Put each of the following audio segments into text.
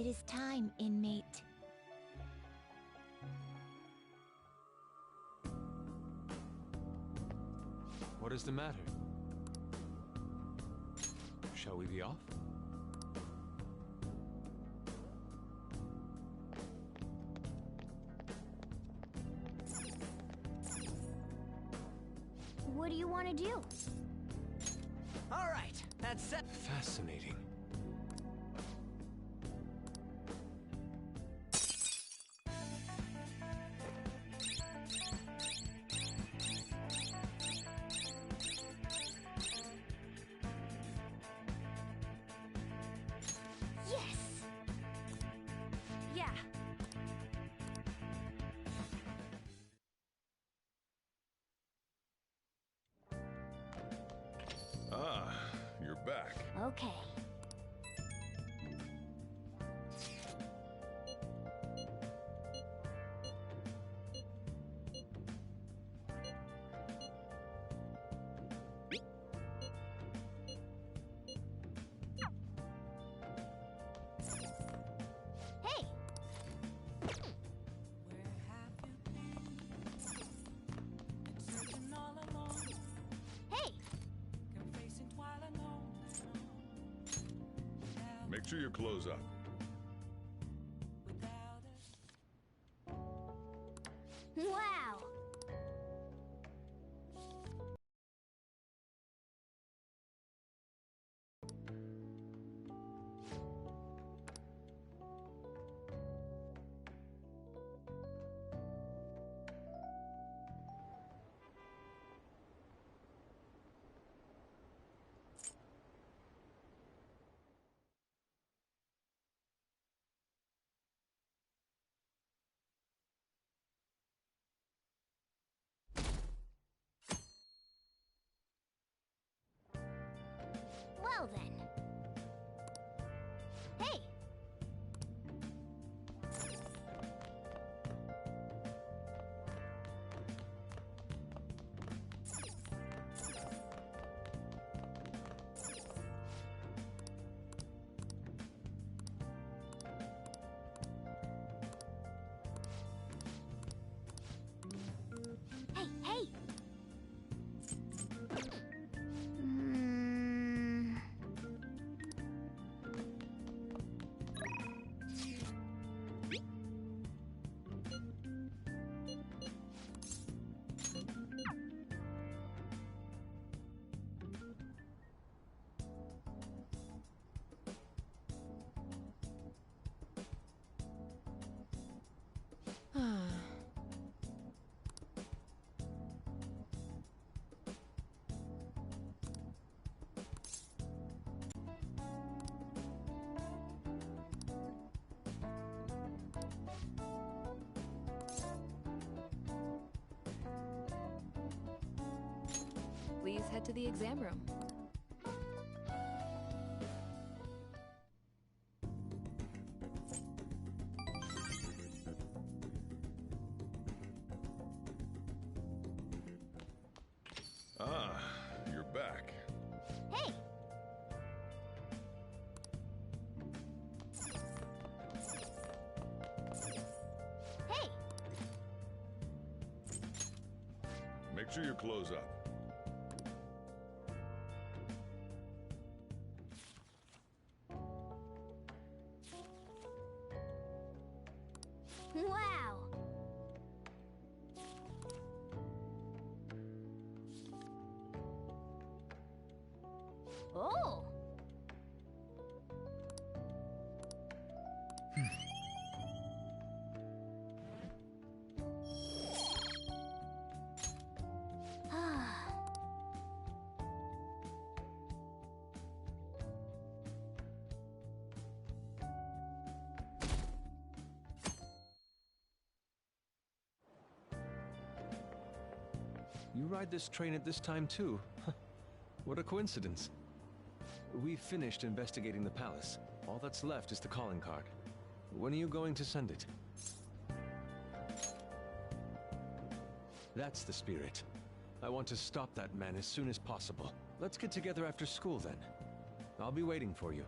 It is time, inmate. What is the matter? Shall we be off? What do you want to do? All right, that's set. Fascinating. Yes! Yeah. Ah, you're back. Okay. Hey! Hey! Make sure your clothes up. Wow! Well then. Hey! Hey, hey! Hmm. Please head to the exam room. Ah, you're back. Hey! Hey! Make sure your clothes up. Wow! Oh! You ride this train at this time too? What a coincidence. We finished investigating the palace. All that's left is the calling card. When are you going to send it? That's the spirit. I want to stop that man as soon as possible. Let's get together after school then. I'll be waiting for you.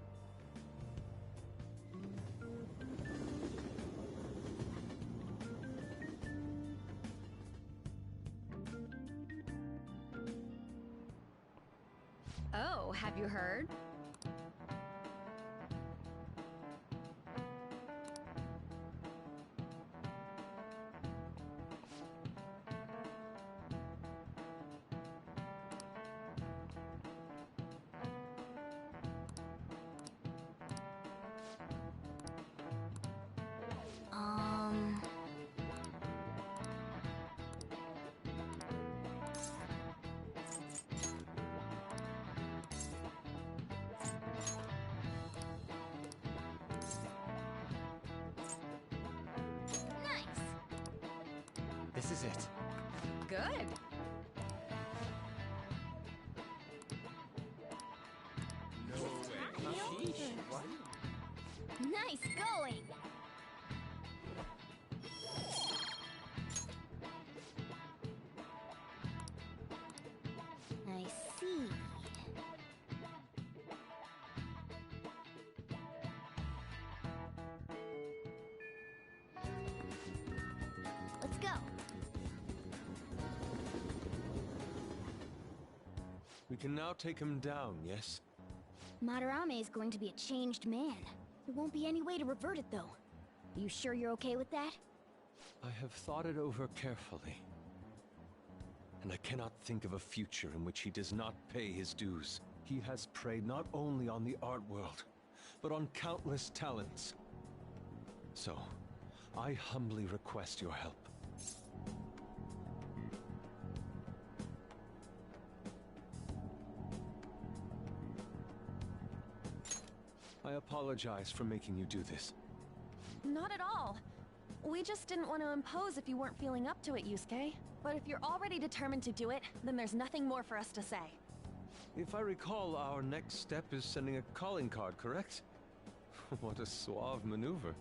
Oh, have you heard? Um... Nice! This is it. Good. No way. What? Nice going! I see. Let's go. We can now take him down, yes? Madarame is going to be a changed man. There won't be any way to revert it, though. Are you sure you're okay with that? I have thought it over carefully. And I cannot think of a future in which he does not pay his dues. He has preyed not only on the art world, but on countless talents. So, I humbly request your help. I apologize for making you do this. Not at all. We just didn't want to impose if you weren't feeling up to it, Yusuke. But if you're already determined to do it, then there's nothing more for us to say. If I recall, our next step is sending a calling card, correct? What a suave maneuver.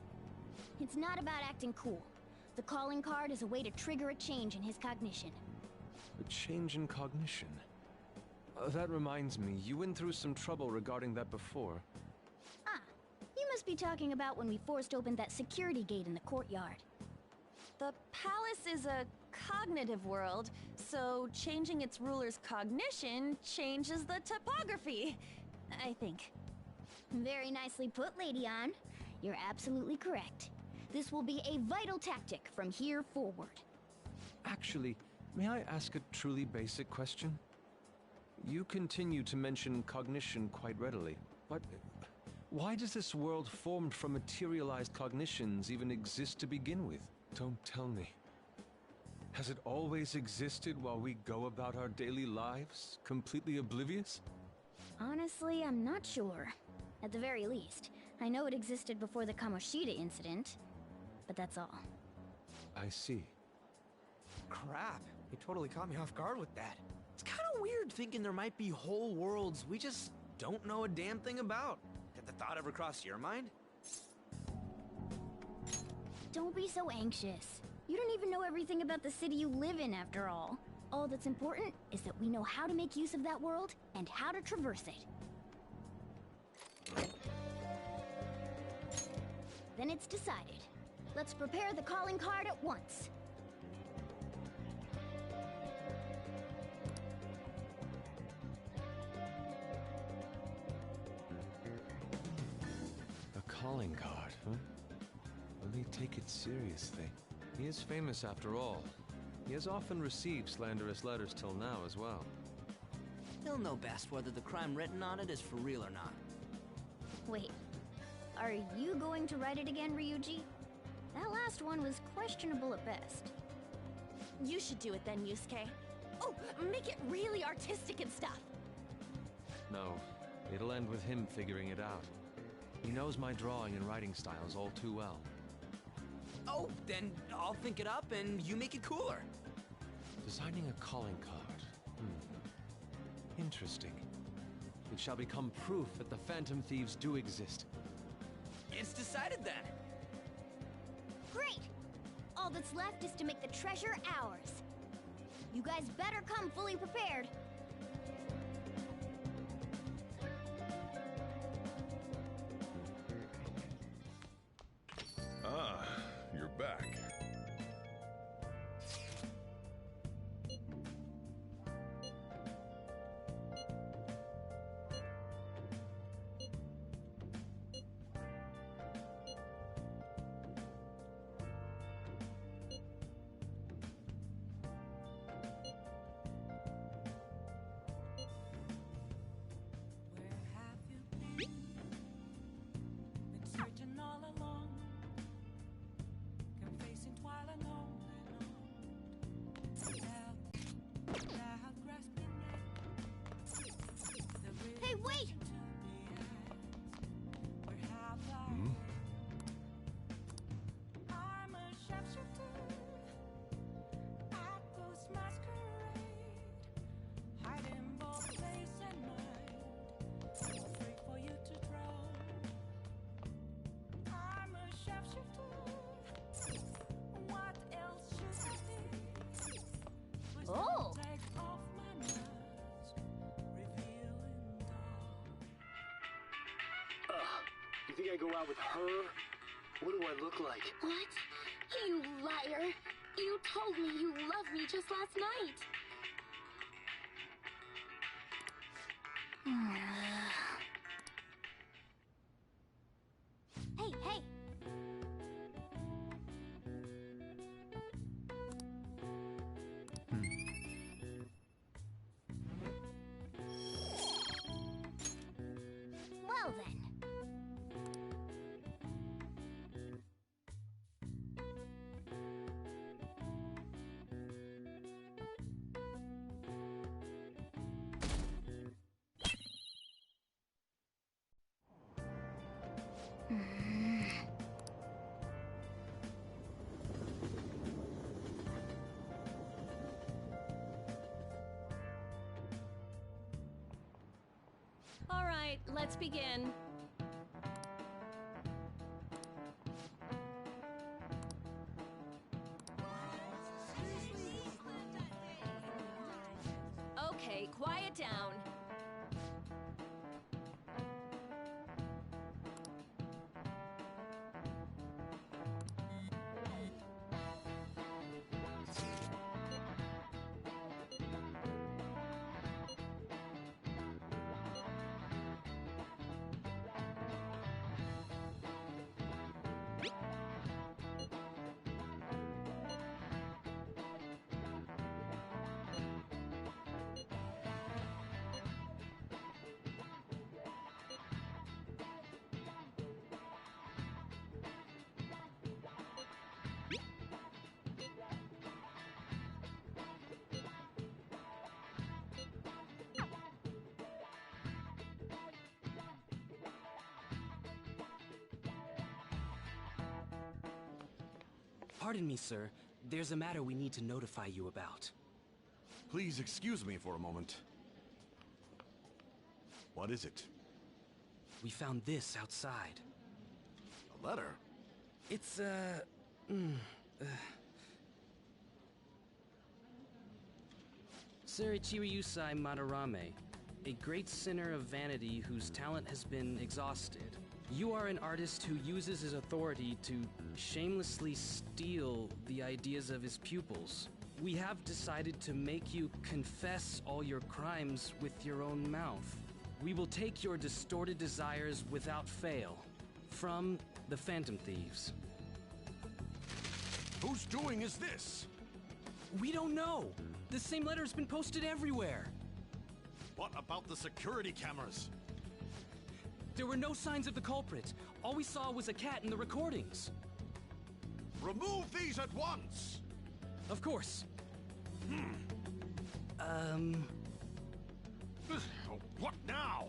It's not about acting cool. The calling card is a way to trigger a change in his cognition. A change in cognition. That reminds me, you went through some trouble regarding that before. Ah, you must be talking about when we forced open that security gate in the courtyard. The palace is a cognitive world, so changing its ruler's cognition changes the topography, I think. Very nicely put, Lady Ann. You're absolutely correct. This will be a vital tactic from here forward. Actually, may I ask a truly basic question? You continue to mention cognition quite readily, but why does this world formed from materialized cognitions even exist to begin with? Don't tell me. Has it always existed while we go about our daily lives, completely oblivious? Honestly, I'm not sure. At the very least, I know it existed before the Kamoshida incident, but that's all. I see. Crap, you totally caught me off guard with that. It's kind of weird thinking there might be whole worlds we just don't know a damn thing about. Did the thought ever cross your mind? Don't be so anxious. You don't even know everything about the city you live in, after all. All that's important is that we know how to make use of that world and how to traverse it. Then it's decided. Let's prepare the calling card at once. A calling card, huh? Will he take it seriously? He is famous after all. He has often received slanderous letters till now as well. He'll know best whether the crime written on it is for real or not. Wait, are you going to write it again, Ryuji? That last one was questionable at best. You should do it then, Yusuke. Oh, make it really artistic and stuff. No, it'll end with him figuring it out. He knows my drawing and writing styles all too well. Oh, then I'll think it up and you make it cooler. Designing a calling card. Interesting. It shall become proof that the Phantom Thieves do exist. It's decided then. Great! All that's left is to make the treasure ours. You guys better come fully prepared. Ah, you're back. Hey, wait! Oh! You think I go out with her? What do I look like? What? You liar! You told me you loved me just last night! Hey, hey! Well then. All right, let's begin. Okay, quiet down. Pardon me, sir. There's a matter we need to notify you about. Please excuse me for a moment. What is it? We found this outside. A letter? It's, Sir Ichiryusai Madarame, a great sinner of vanity whose talent has been exhausted. You are an artist who uses his authority to shamelessly steal the ideas of his pupils. We have decided to make you confess all your crimes with your own mouth. We will take your distorted desires without fail. From the Phantom Thieves. Whose doing is this? We don't know! The same letter's been posted everywhere! What about the security cameras? There were no signs of the culprit. All we saw was a cat in the recordings. Remove these at once! Of course. What now?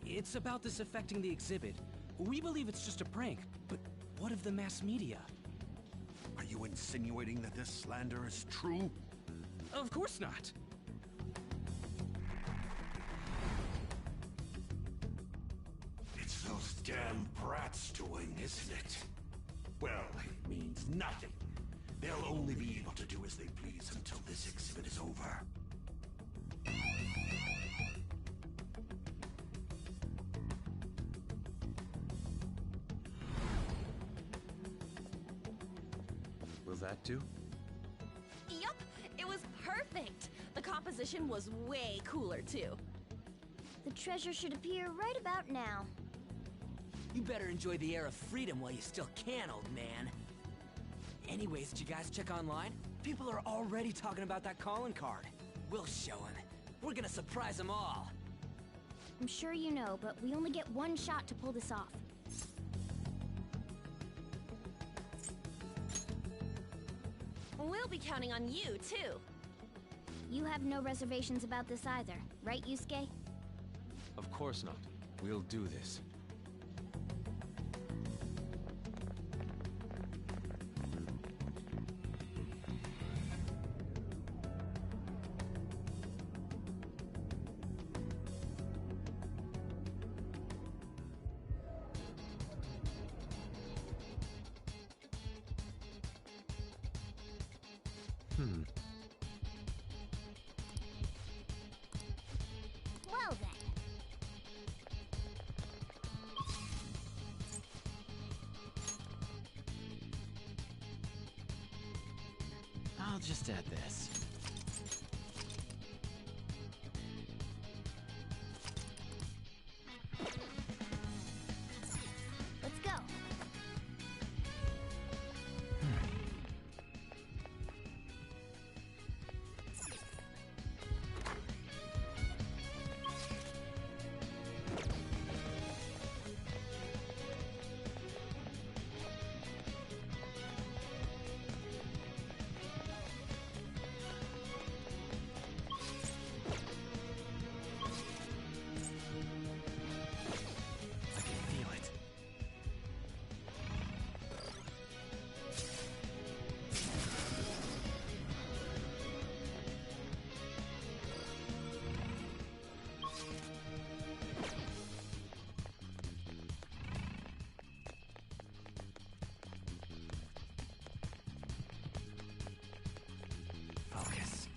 It's about this affecting the exhibit. We believe it's just a prank, but what of the mass media? Are you insinuating that this slander is true? Of course not. It's those damn brats doing, isn't it? Well, it means nothing. They'll only be able to do as they please until this exhibit is over. Will that do? Yup, it was perfect. The composition was way cooler, too. The treasure should appear right about now. You better enjoy the air of freedom while you still can, old man. Anyways, did you guys check online? People are already talking about that calling card. We'll show them. We're gonna surprise them all. I'm sure you know, but we only get one shot to pull this off. We'll be counting on you, too. You have no reservations about this either, right, Yusuke? Of course not. We'll do this. Well then. I'll just add this. Let's go. I can feel it. Focus.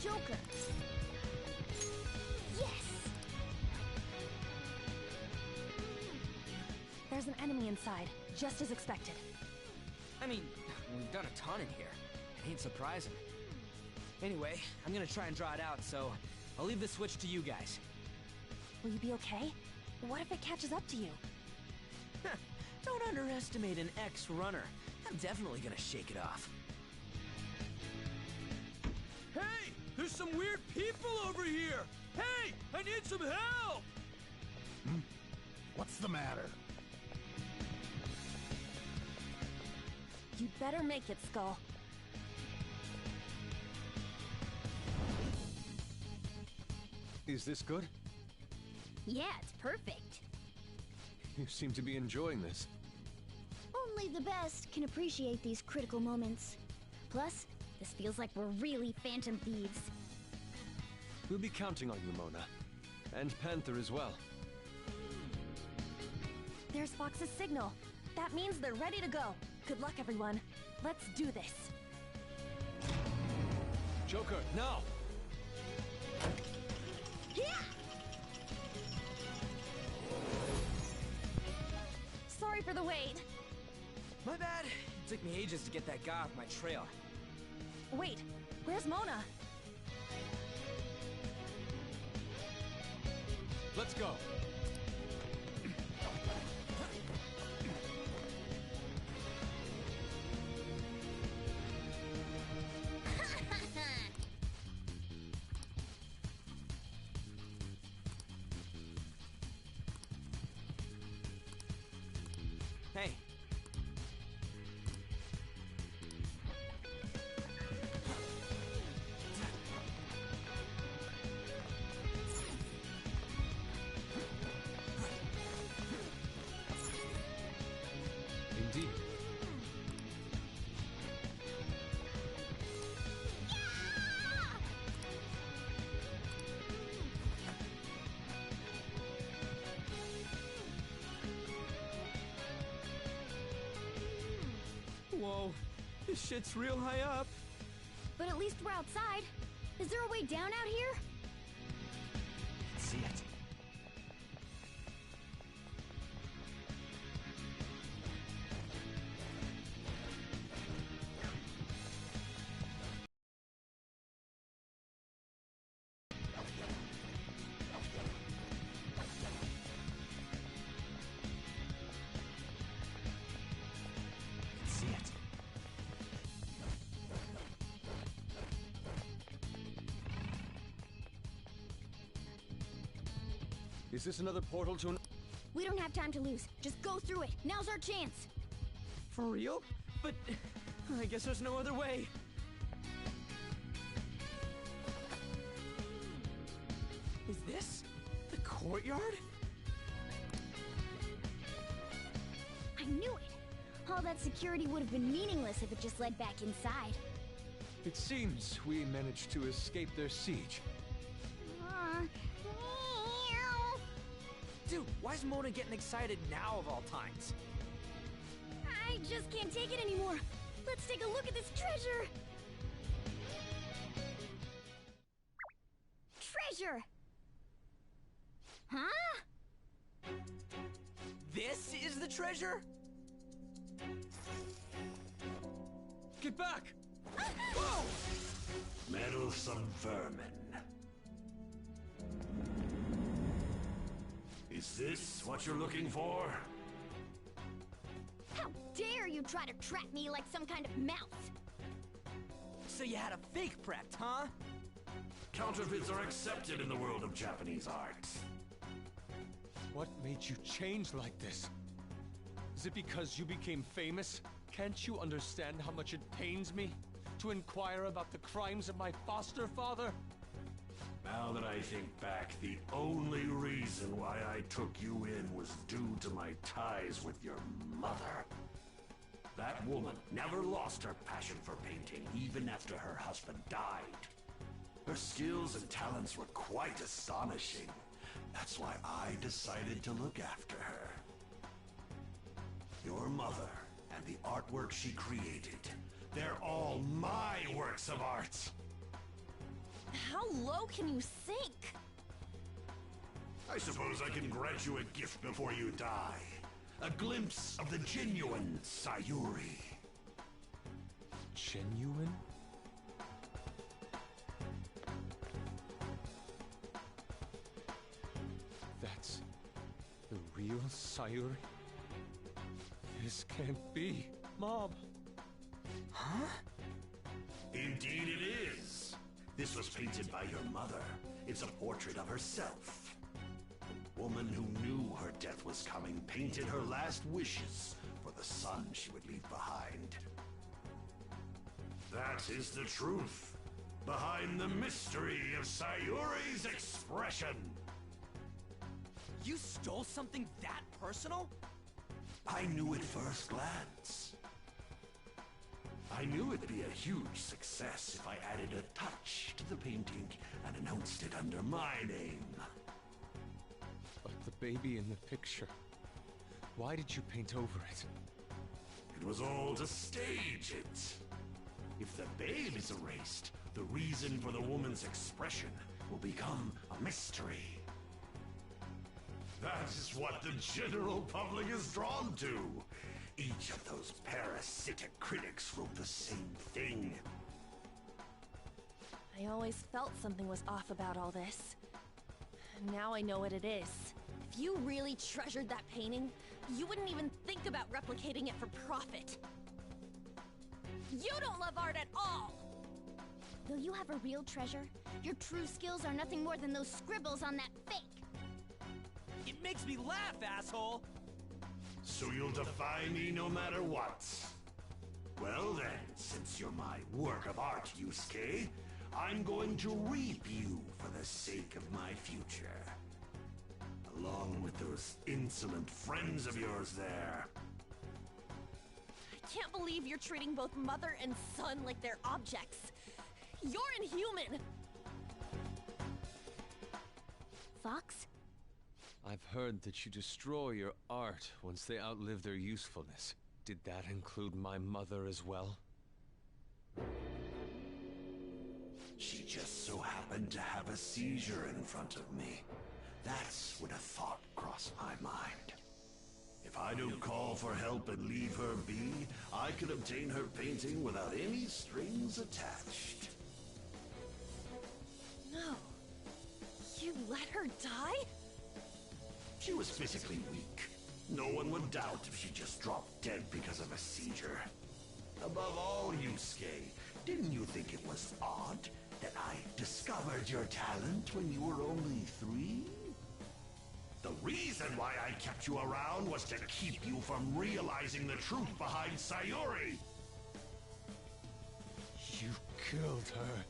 Joker. Yes! There's an enemy inside, just as expected. I mean, we've done a ton in here. It ain't surprising. Anyway, I'm gonna try and draw it out, so I'll leave the switch to you guys. Will you be okay? What if it catches up to you? Don't underestimate an ex-runner. I'm definitely gonna shake it off. Hey! There's some weird people over here! Hey! I need some help! What's the matter? You'd better make it, Skull. Is this good? Yeah, it's perfect. You seem to be enjoying this. Only the best can appreciate these critical moments. Plus, this feels like we're really Phantom Thieves. We'll be counting on you, Mona. And Panther as well. There's Fox's signal. That means they're ready to go. Good luck, everyone. Let's do this. Joker, now! Sorry for the wait. My bad. It took me ages to get that guy off my trail. Wait, where's Mona? Let's go! Hey. Indeed. Whoa, this shit's real high up. But at least we're outside. Is there a way down out here? I can see it. I can see it. Is this another portal to an... We don't have time to lose. Just go through it. Now's our chance. For real? But I guess there's no other way. Is this the courtyard? I knew it. All that security would have been meaningless if it just led back inside. It seems we managed to escape their siege. Dude, why is Mona getting excited now of all times? I just can't take it anymore. Let's take a look at this treasure. Treasure! Huh? This is the treasure? Get back! Whoa! Meddlesome vermin. Is this what you're looking for? How dare you try to trap me like some kind of mouse? So you had a fake prepped, huh? Counterfeits are accepted in the world of Japanese art. What made you change like this? Is it because you became famous? Can't you understand how much it pains me to inquire about the crimes of my foster father? Now that I think back, the only reason why I took you in was due to my ties with your mother. That woman never lost her passion for painting, even after her husband died. Her skills and talents were quite astonishing. That's why I decided to look after her. Your mother and the artwork she created, they're all my works of art. How low can you sink? I suppose I can grant you a gift before you die. A glimpse of the genuine Sayuri. Genuine? That's the real Sayuri? This can't be. Mom! Huh? Indeed it is. This was painted by your mother. It's a portrait of herself. A woman who knew her death was coming painted her last wishes for the son she would leave behind. That is the truth behind the mystery of Sayuri's expression. You stole something that personal? I knew at first glance. I knew it'd be a huge success if I added a touch to the painting and announced it under my name. But the baby in the picture, why did you paint over it? It was all to stage it. If the babe is erased, the reason for the woman's expression will become a mystery. That is what the general public is drawn to. Each of those parasitic critics wrote the same thing. I always felt something was off about all this. Now I know what it is. If you really treasured that painting, you wouldn't even think about replicating it for profit. You don't love art at all! Though you have a real treasure, your true skills are nothing more than those scribbles on that fake. It makes me laugh, asshole! So you'll defy me no matter what. Well then, since you're my work of art, Yusuke, I'm going to reap you for the sake of my future. Along with those insolent friends of yours there. I can't believe you're treating both mother and son like they're objects. You're inhuman! Fox? I've heard that you destroy your art once they outlive their usefulness. Did that include my mother as well? She just so happened to have a seizure in front of me. That's when a thought crossed my mind. If I don't call for help and leave her be, I could obtain her painting without any strings attached. No. You let her die? She was physically weak. No one would doubt if she just dropped dead because of a seizure. Above all, Yusuke, didn't you think it was odd that I discovered your talent when you were only 3? The reason why I kept you around was to keep you from realizing the truth behind Sayuri. You killed her.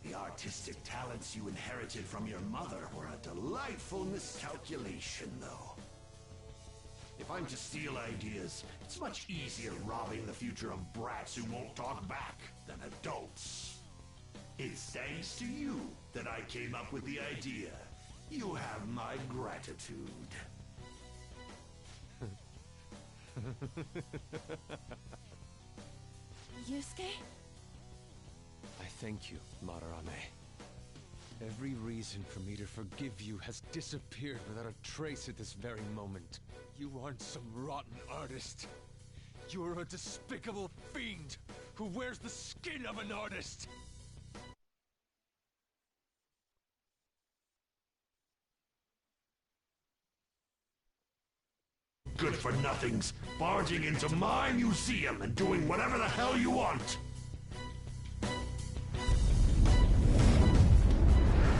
The artistic talents you inherited from your mother were a delightful miscalculation, though. If I'm to steal ideas, it's much easier robbing the future of brats who won't talk back than adults. It's thanks to you that I came up with the idea. You have my gratitude. Yusuke? I thank you, Madarame. Every reason for me to forgive you has disappeared without a trace at this very moment. You aren't some rotten artist. You're a despicable fiend who wears the skin of an artist. Good-for-nothings, barging into my museum and doing whatever the hell you want.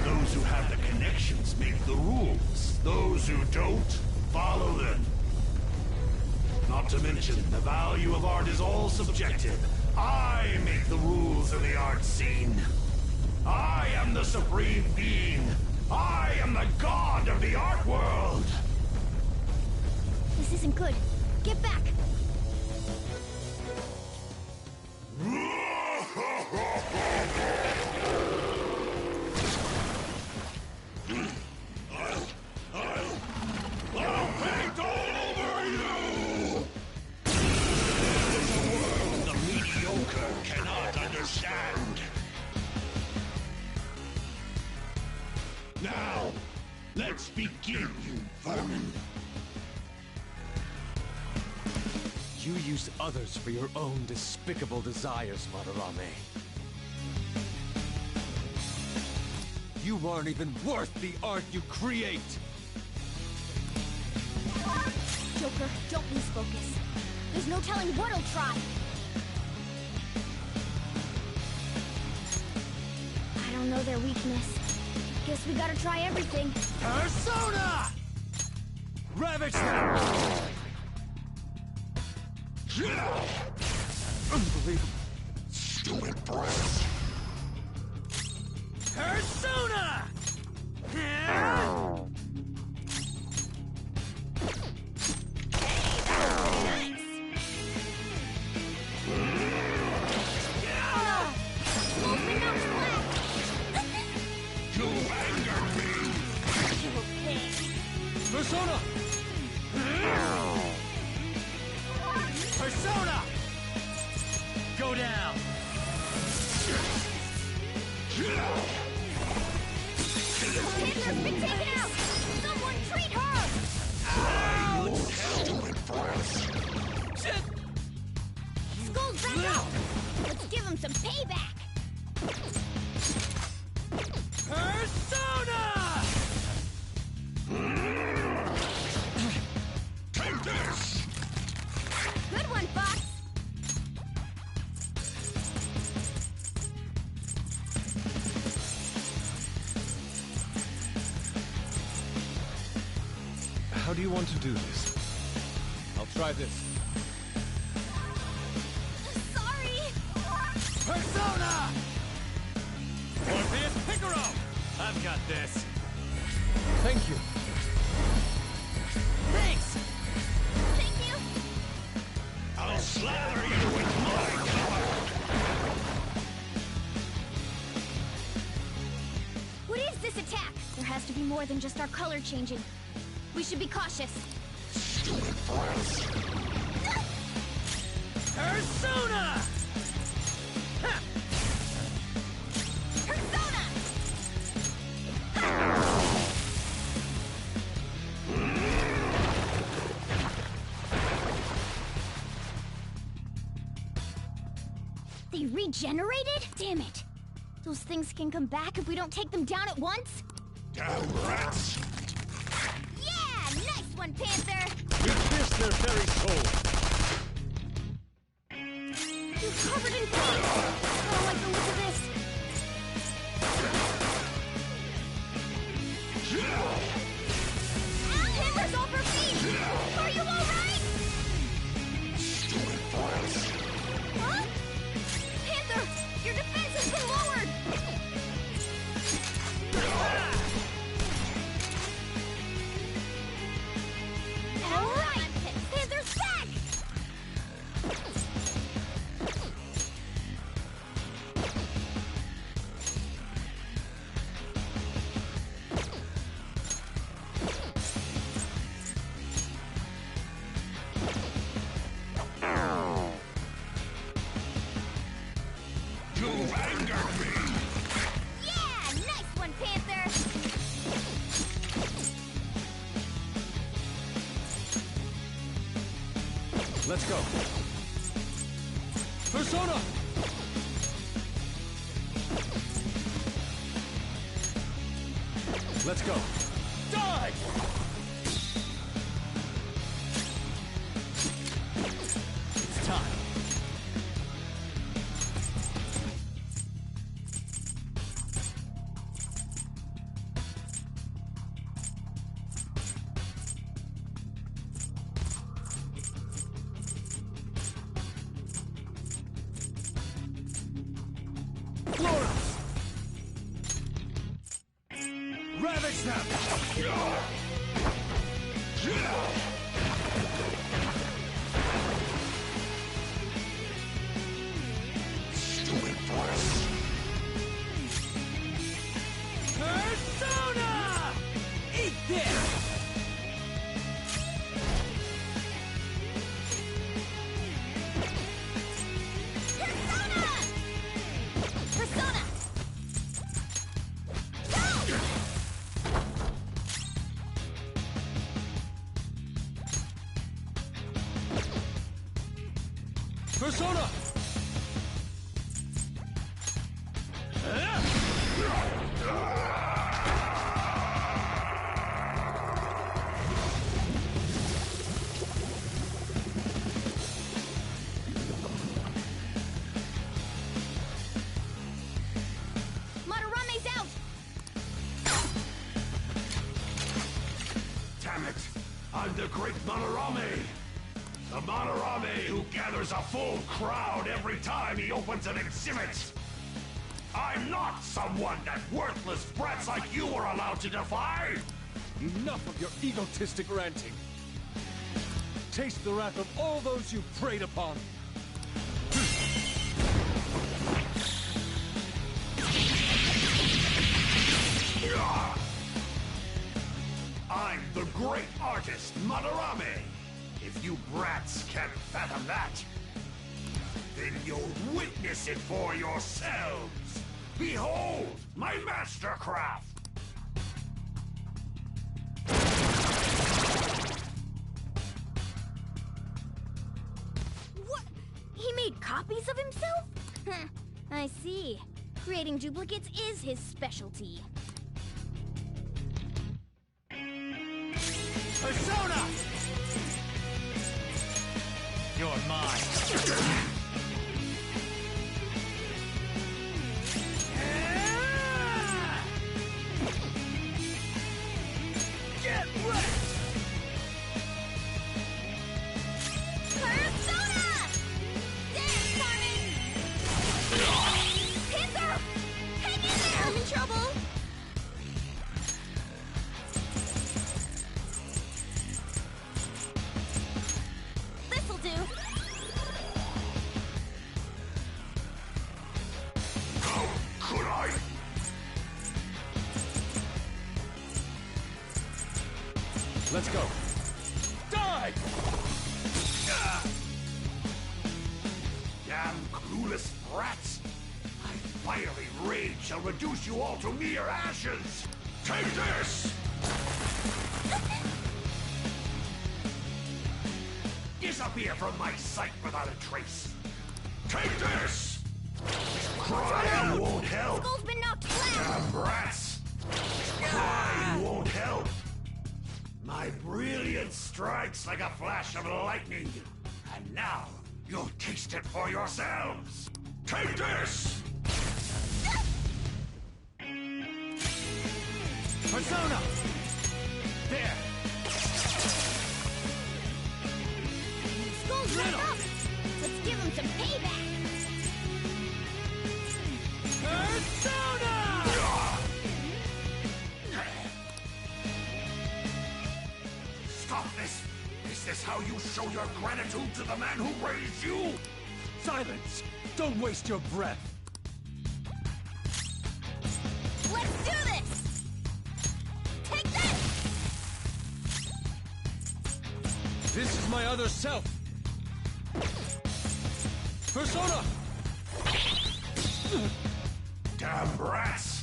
Those who have the connections make the rules. Those who don't, follow them. Not to mention, the value of art is all subjective. I make the rules in the art scene. I am the supreme being. I am the god of the art world. This isn't good. Get back! I'll paint all over you! The mediocre cannot understand. Now, let's begin, you vermin. You use others for your own despicable desires, Madarame. You aren't even worth the art you create! Joker, don't lose focus. There's no telling what he'll try. I don't know their weakness. Guess we gotta try everything. Persona! Ravage them! Unbelievable. Stupid breath. Persona! You anger me. Persona! Persona! Go down! Hitler's been taken out! Someone treat her! Skull's back up! Let's give him some payback! Persona! Take this! Good one, Fox! How do you want to do this? I'll try this. Sorry! Persona! Orpheus Picaro! I've got this. Thank you. Thanks! Thank you! I'll slather you with my color! What is this attack? There has to be more than just our color changing. We should be cautious. Stupid breath. Persona! Ha! Persona! They regenerated? Damn it! Those things can come back if we don't take them down at once? Damn rats! Yeah! Nice one, Panther! We pierce their very soul. You're covered in paint! I don't like the look of this. Let's go. Persona! Let's go. Die! It's time. Ravage them! Stupid boys! Persona! Eat this! Persona! Persona! Madarame's out! Damn it! I'm the great Madarame! The Madarame who gathers a full crowd every time he opens an exhibit! I'm not someone that worthless brats like you are allowed to defy! Enough of your egotistic ranting. Taste the wrath of all those you preyed upon. I'm the great artist, Madarame! If you brats can't fathom that, then you'll witness it for yourselves! Behold, my mastercraft! What? He made copies of himself? I see. Creating duplicates is his specialty. Persona! You're mine. Get wrecked! Persona! Dance, Carmen! Pincer! Hang in there! I'm in trouble! This'll do. How could I? Let's go. Die! Damn clueless brats! My fiery rage shall reduce you all to mere ashes! Take this! Disappear from my sight without a trace! Take this! Crying won't help! Skull's been knocked flat! Damn brats! Crying won't help! My brilliance strikes like a flash of lightning! And now, you'll taste it for yourselves! Take this! Persona! There! Skull's right up! Let's give him some payback! Persona! Stop this! Is this how you show your gratitude to the man who raised you? Silence! Don't waste your breath! Let's do this! Take this! This is my other self! Persona! Damn brats!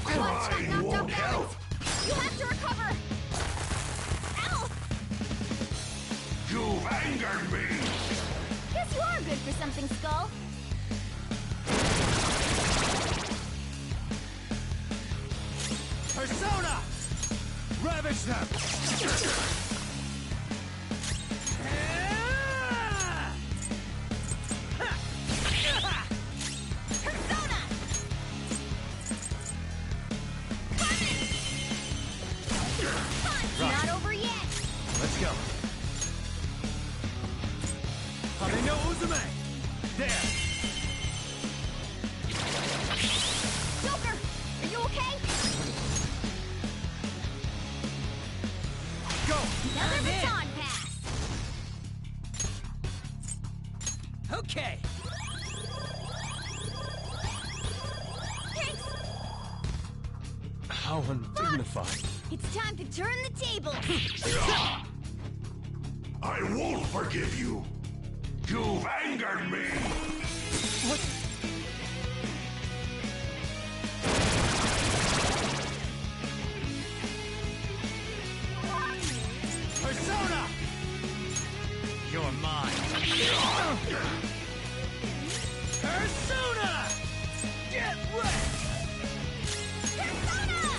Watch that Crying knocked won't out help! balance! You have to recover! Ow! You've angered me! Guess you are good for something, Skull. Persona! Ravage them! Persona! Punch! Not over yet! Let's go. Hame no Uzume! There! Joker! Are you okay? Go! Another baton pass! Okay. Thanks! How undignified. It's time to turn the tables! I won't forgive you! You've angered me! What? Persona! You're mine. Persona! Get wrecked! Persona!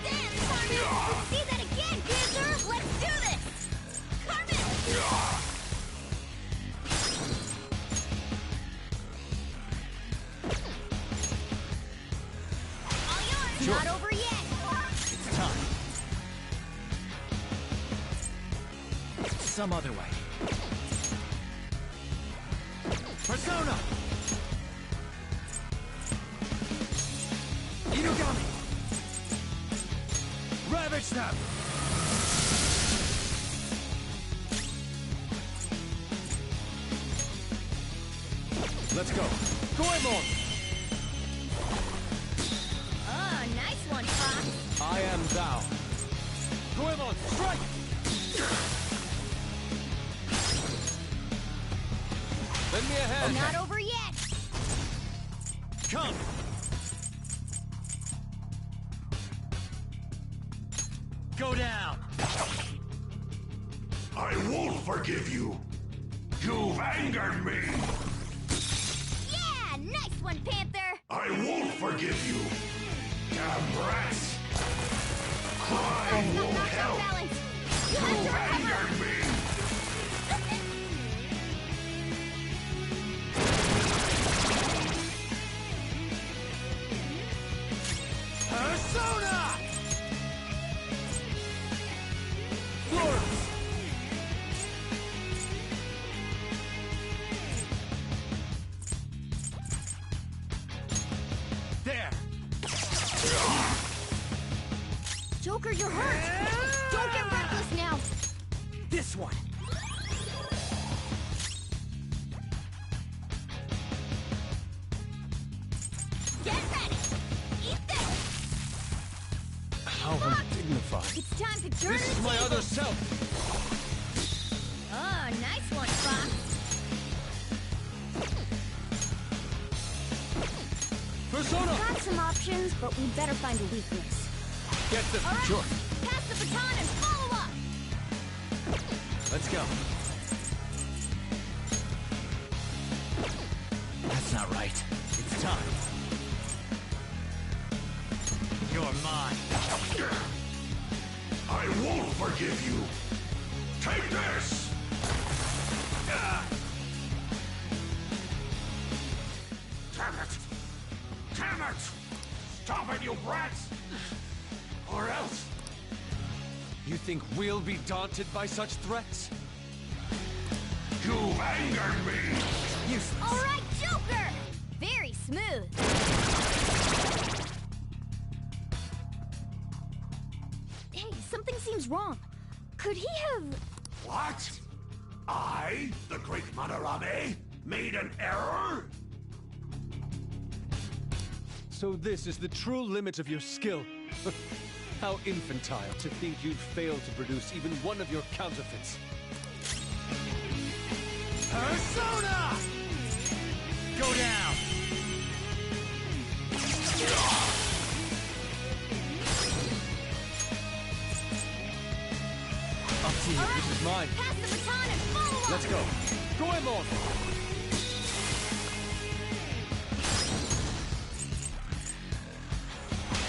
Dance, Carmen! Let's see that again, Panther! Let's do this! Carmen! All yours! Sure. Not over yet! It's time. Some other way. Persona! Inugami! Ravage them! Let's go. Goemon! Oh, nice one, Fox! I am thou. Goemon, strike! Lend me a hand. Not over yet! Come! Go down! I won't forgive you! You've angered me! Yeah! Nice one, Panther! I won't forgive you! Damn rats! Cry Not won't knocked help! off balance! You have You've to recover! angered me! Persona! Florence! There! Joker, you're hurt! Don't get reckless now! This one. Get ready! Eat this! How undignified. It's time to turn This the is my tables. other self. Oh, nice one, Fox! Persona! Got some options, but we'd better find a weakness. Get the... All right, Sure. pass the baton and follow up! Let's go. That's not right. It's time. You're mine. I won't forgive you! Take this! Damn it! Damn it! Stop it, you brats! Or else... You think we'll be daunted by such threats? You've angered me! Useless. All right, Joker! Very smooth. Hey, something seems wrong. Could he have... What? I, the great Madarame, made an error? So this is the true limit of your skill. How infantile to think you'd fail to produce even one of your counterfeits. Persona! Go down! Mine. Pass the baton and follow up! Let's go. Goemon!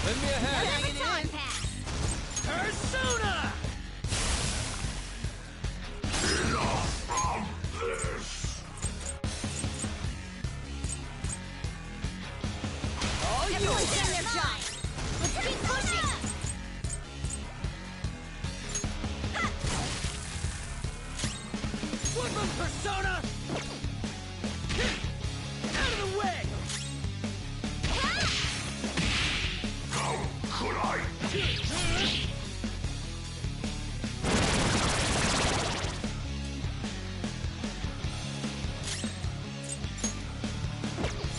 Lend me a hand. Another baton pass! Persona! Enough of this! Oh, everyone's doing their job! Let's keep pushing! Woodman Persona! Out of the way! How could I?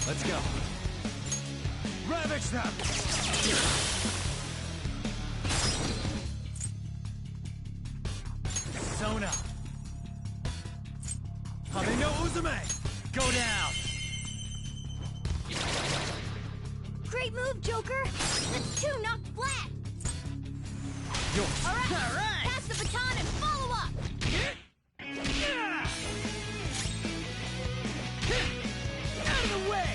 Let's go. Ravage them! Persona! Kame no Uzume! Go down! Great move, Joker! That's two knocked flat! Yours! Alright! Pass the baton and follow up! Out of the way!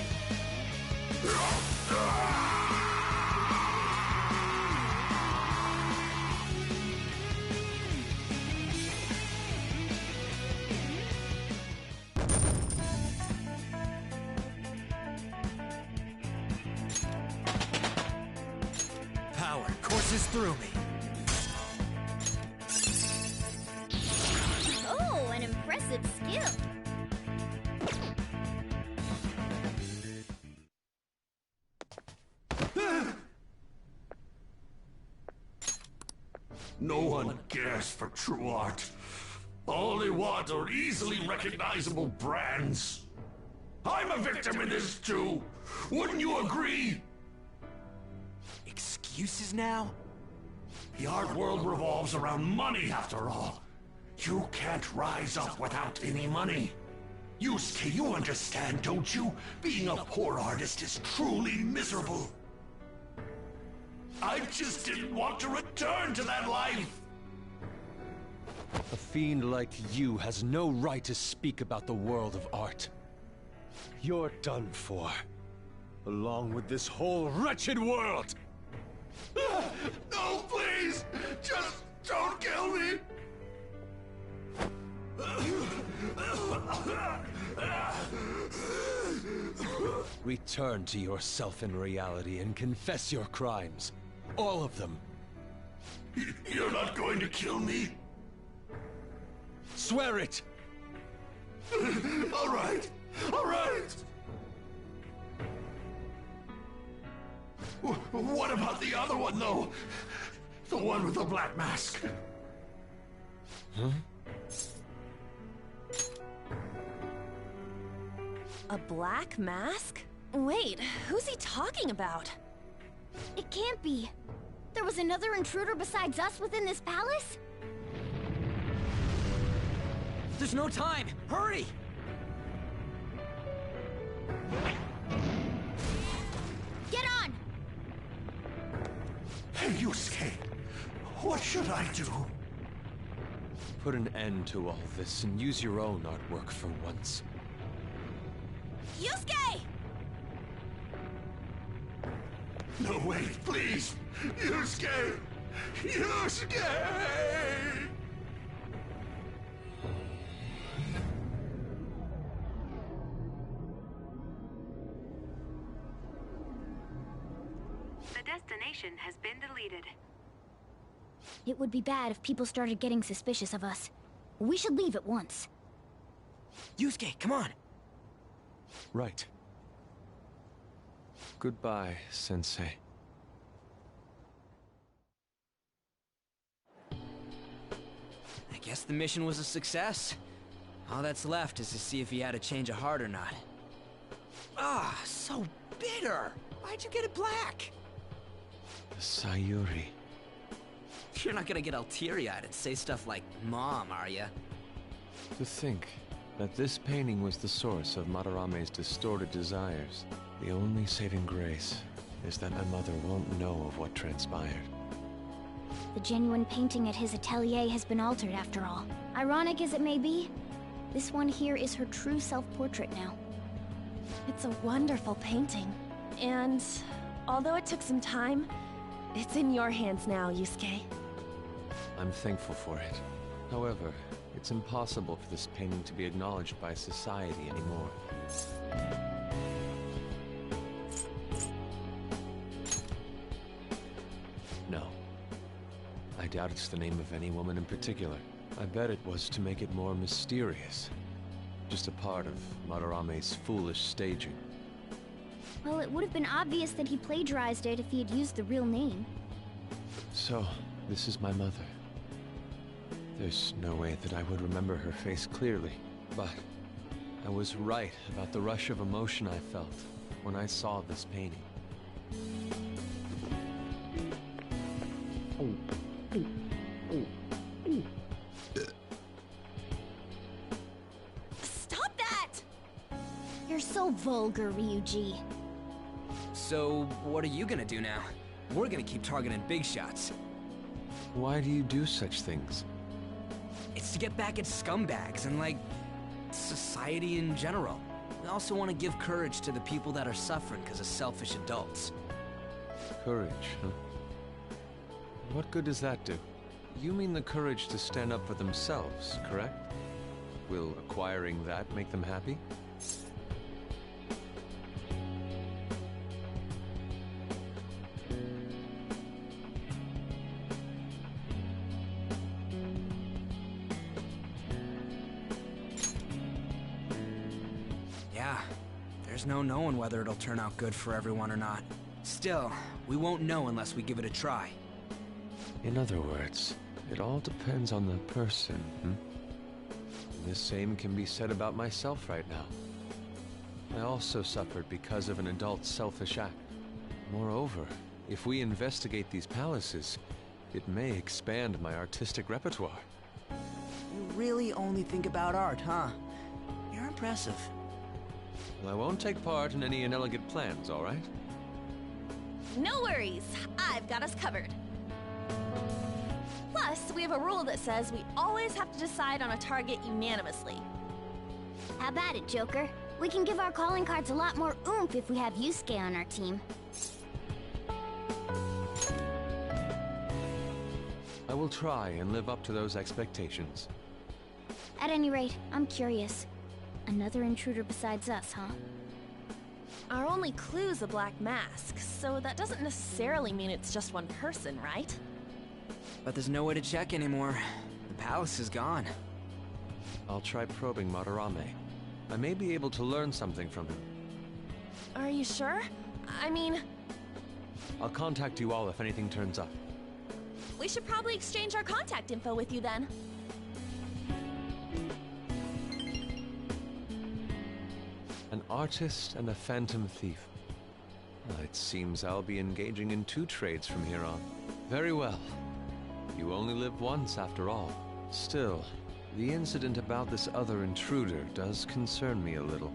Power courses through me. Oh, an impressive skill! No one cares for true art. All they want are easily recognizable brands. I'm a victim in this too. Wouldn't you agree? Excuses now? The art world revolves around money after all. You can't rise up without any money. Yusuke, you understand, don't you? Being a poor artist is truly miserable. I just didn't want to return to that life. A fiend like you has no right to speak about the world of art. You're done for. Along with this whole wretched world! No, please! Just don't kill me! Return to yourself in reality and confess your crimes. All of them. You're not going to kill me? Swear it! All right! All right! What about the other one, though? The one with the black mask? Huh? A black mask? Wait, who's he talking about? It can't be. There was another intruder besides us within this palace? There's no time! Hurry! Get on! Hey, Yusuke, what should I do? Put an end to all this and use your own artwork for once. Yusuke! No, wait, please! Yusuke! Yusuke! The destination has been deleted. It would be bad if people started getting suspicious of us. We should leave at once. Yusuke, come on! Right. Goodbye, Sensei. I guess the mission was a success. All that's left is to see if he had a change of heart or not. Ah, so bitter! Why'd you get it black? Sayuri. You're not gonna get all teary-eyed and say stuff like, Mom, are ya? To think that this painting was the source of Madarame's distorted desires. The only saving grace is that my mother won't know of what transpired. The genuine painting at his atelier has been altered after all. Ironic as it may be, this one here is her true self-portrait now. It's a wonderful painting. And although it took some time, it's in your hands now, Yusuke. I'm thankful for it. However, it's impossible for this painting to be acknowledged by society anymore. No. I doubt it's the name of any woman in particular. I bet it was to make it more mysterious. Just a part of Madarame's foolish staging. Well, it would have been obvious that he plagiarized it if he had used the real name. So, this is my mother. There's no way that I would remember her face clearly, but I was right about the rush of emotion I felt when I saw this painting. Stop that! You're so vulgar, Ryuji. So, what are you gonna do now? We're gonna keep targeting big shots. Why do you do such things? It's to get back at scumbags and, like, society in general. We also want to give courage to the people that are suffering because of selfish adults. Courage, huh? What good does that do? You mean the courage to stand up for themselves, correct? Will acquiring that make them happy? Yeah, there's no knowing whether it'll turn out good for everyone or not. Still, we won't know unless we give it a try. In other words, it all depends on the person, The same can be said about myself right now. I also suffered because of an adult's selfish act. Moreover, if we investigate these palaces, it may expand my artistic repertoire. You really only think about art, huh? You're impressive. Well, I won't take part in any inelegant plans, all right? No worries, I've got us covered. Plus, we have a rule that says we always have to decide on a target unanimously. How about it, Joker? We can give our calling cards a lot more oomph if we have Yusuke on our team. I will try and live up to those expectations. At any rate, I'm curious. Another intruder besides us, huh? Our only clue's a black mask, so that doesn't necessarily mean it's just one person, right? But there's no way to check anymore. The palace is gone. I'll try probing Madarame. I may be able to learn something from him. Are you sure? I mean... I'll contact you all if anything turns up. We should probably exchange our contact info with you then. An artist and a phantom thief. It seems I'll be engaging in 2 trades from here on. Very well. You only live once, after all. Still, the incident about this other intruder does concern me a little.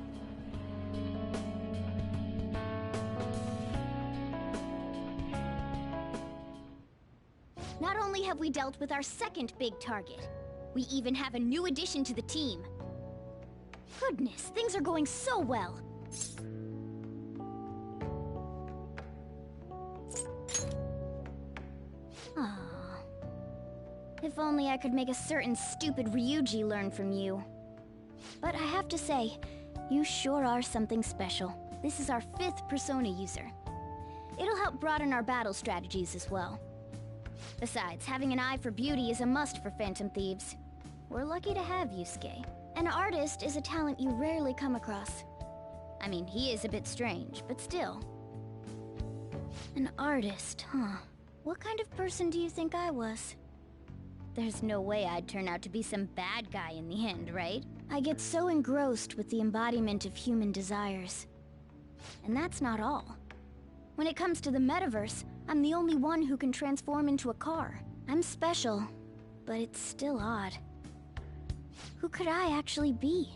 Not only have we dealt with our second big target, we even have a new addition to the team. Goodness, things are going so well. Aww. If only I could make a certain stupid Ryuji learn from you. But I have to say, you sure are something special. This is our 5th Persona user. It'll help broaden our battle strategies as well. Besides, having an eye for beauty is a must for Phantom Thieves. We're lucky to have Yusuke. An artist is a talent you rarely come across. I mean, he is a bit strange, but still. An artist, huh? What kind of person do you think I was? There's no way I'd turn out to be some bad guy in the end, right? I get so engrossed with the embodiment of human desires. And that's not all. When it comes to the metaverse, I'm the only one who can transform into a car. I'm special, but it's still odd. Who could I actually be?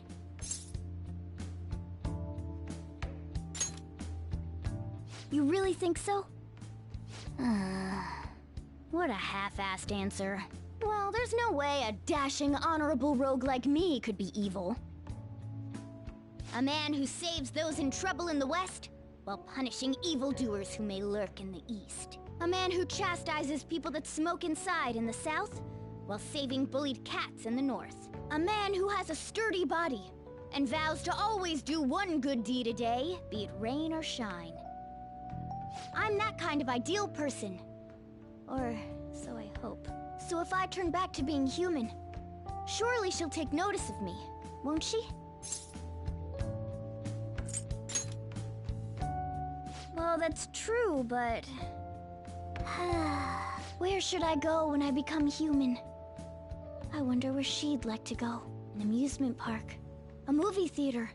You really think so? What a half-assed answer. Well, there's no way a dashing, honorable rogue like me could be evil. A man who saves those in trouble in the West, while punishing evildoers who may lurk in the East. A man who chastises people that smoke inside in the South, while saving bullied cats in the North. A man who has a sturdy body, and vows to always do one good deed a day, be it rain or shine. I'm that kind of ideal person. Or so I hope. So if I turn back to being human, surely she'll take notice of me, won't she? Well, that's true, but... where should I go when I become human? I wonder where she'd like to go. An amusement park, a movie theater,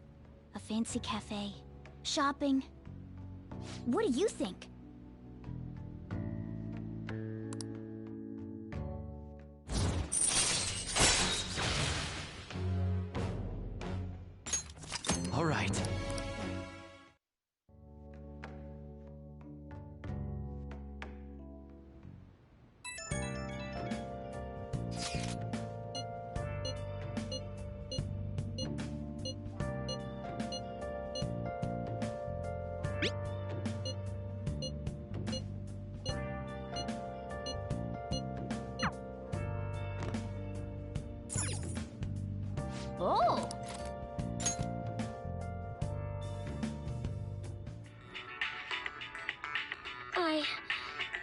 a fancy cafe, shopping. What do you think? All right. Oh!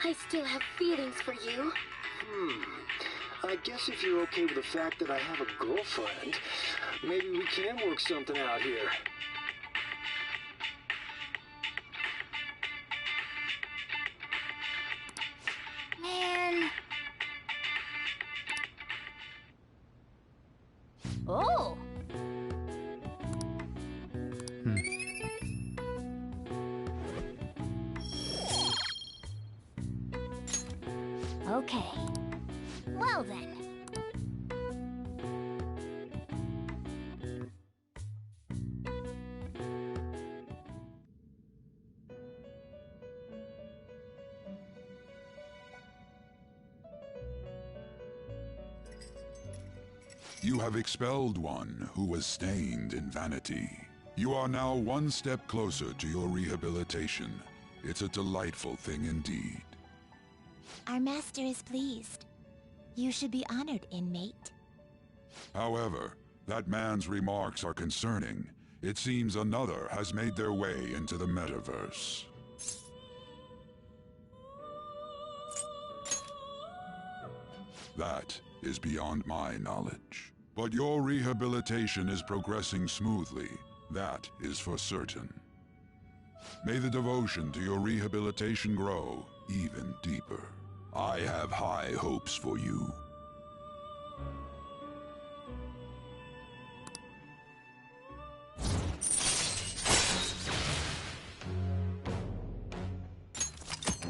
I still have feelings for you. I guess if you're okay with the fact that I have a girlfriend, maybe we can work something out here. Man. Oh! Okay. Well then. You have expelled one who was stained in vanity. You are now one step closer to your rehabilitation. It's a delightful thing indeed. Our master is pleased. You should be honored, inmate. However, that man's remarks are concerning. It seems another has made their way into the metaverse. That is beyond my knowledge. But your rehabilitation is progressing smoothly. That is for certain. May the devotion to your rehabilitation grow even deeper. I have high hopes for you.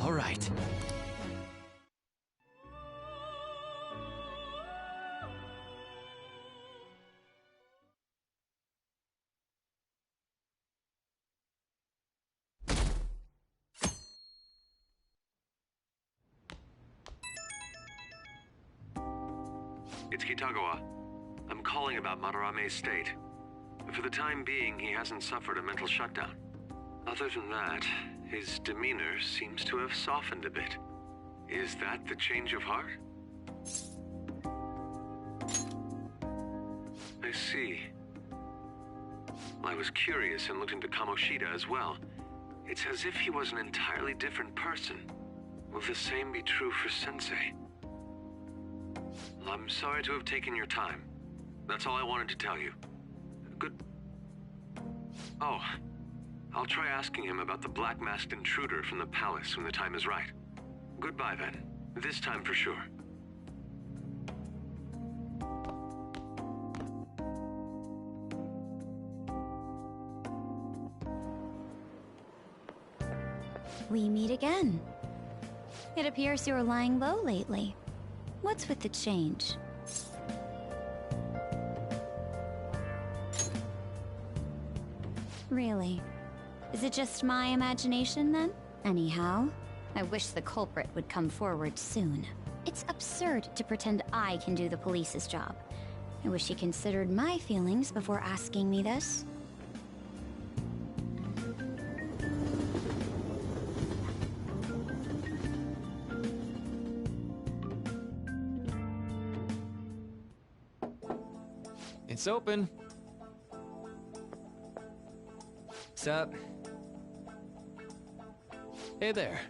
All right. It's Kitagawa. I'm calling about Madarame's state. For the time being, he hasn't suffered a mental shutdown. Other than that, his demeanor seems to have softened a bit. Is that the change of heart? I see. I was curious and looked into Kamoshida as well. It's as if he was an entirely different person. Will the same be true for Sensei? I'm sorry to have taken your time. That's all I wanted to tell you. Good... Oh, I'll try asking him about the black-masked intruder from the palace when the time is right. Goodbye then. This time for sure. We meet again. It appears you were lying low lately. What's with the change? Really? Is it just my imagination then? Anyhow, I wish the culprit would come forward soon. It's absurd to pretend I can do the police's job. I wish he considered my feelings before asking me this. It's open. What's up? Hey there.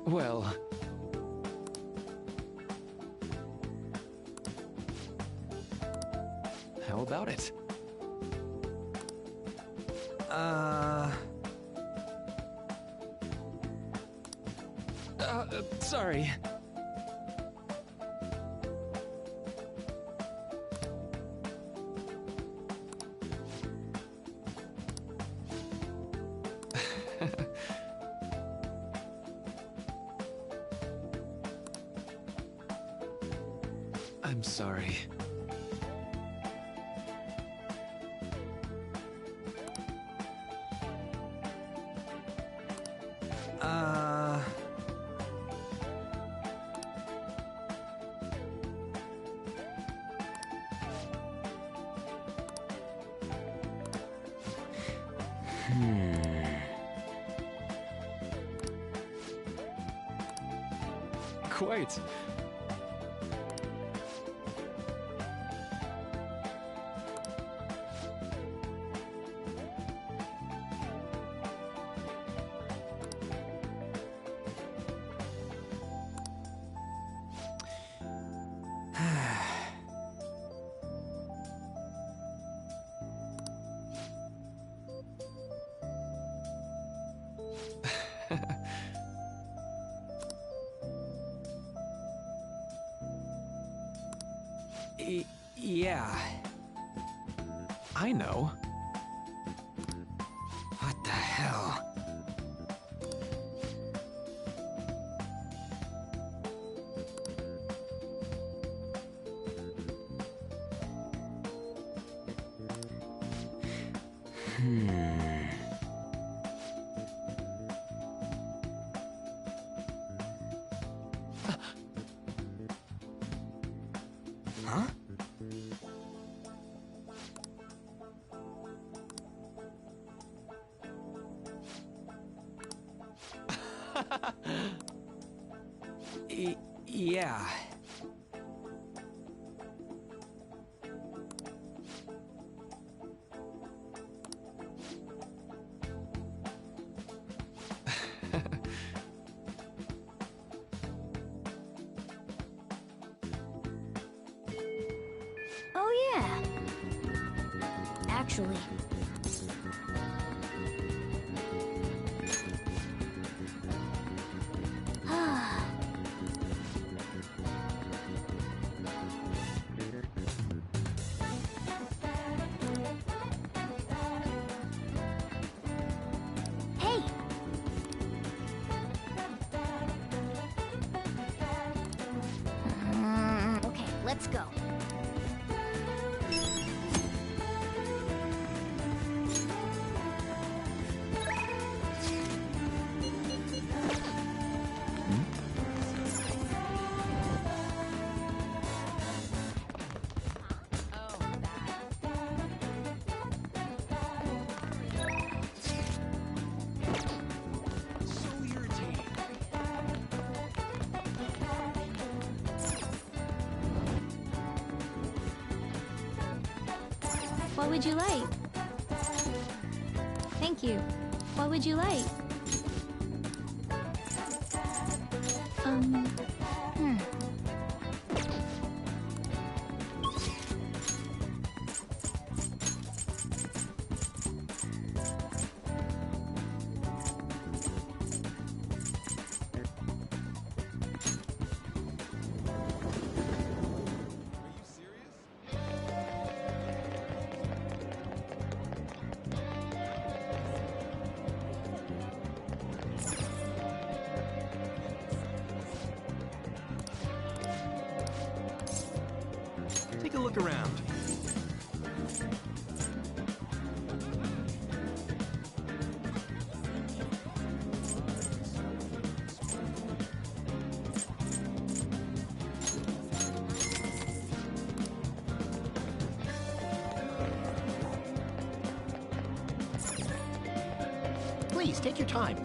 Well... how about it? Sorry. I'm sorry. Quite. Yeah. I know. What the hell? Huh? Yeah. Oh yeah. Actually... Hey! Okay, let's go. What would you like? Thank you. What would you like? take a look around. Please, take your time.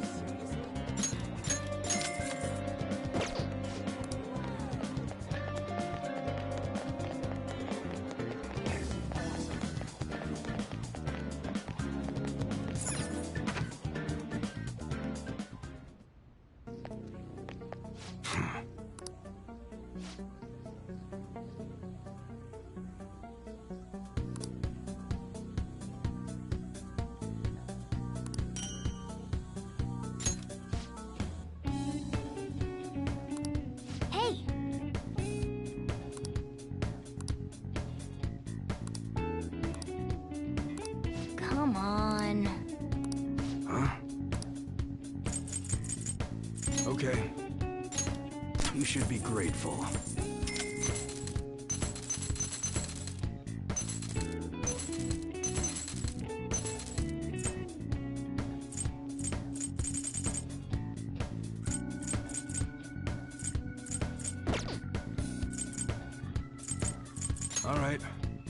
Hey! Come on. Huh? Okay. You should be grateful.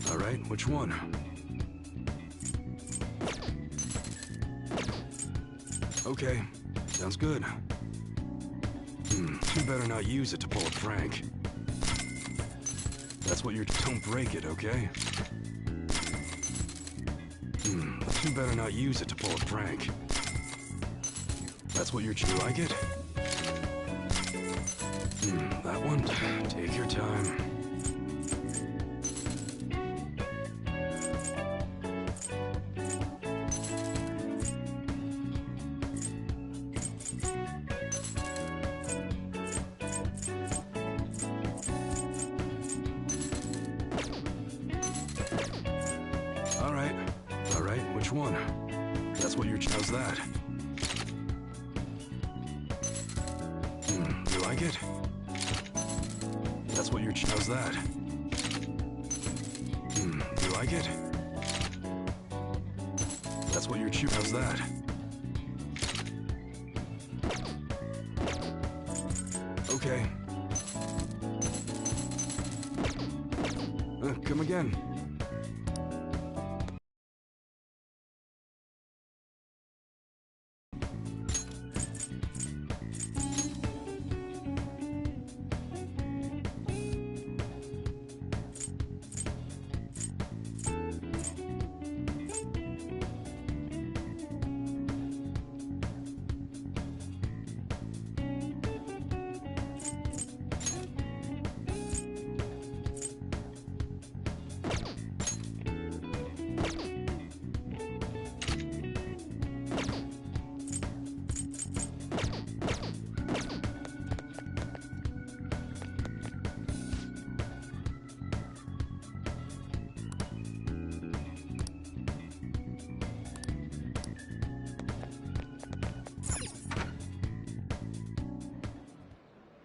All right, which one? Okay, sounds good. You better not use it to pull a prank. That's what you're— don't break it, okay? You better not use it to pull a prank. That's what you're— you like it? That one? Take your time. All right, which one? That's what your— how's that? You like it? That's what your— how's that? You like it? That's what your— how's that? Okay. Come again.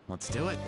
Let's do it.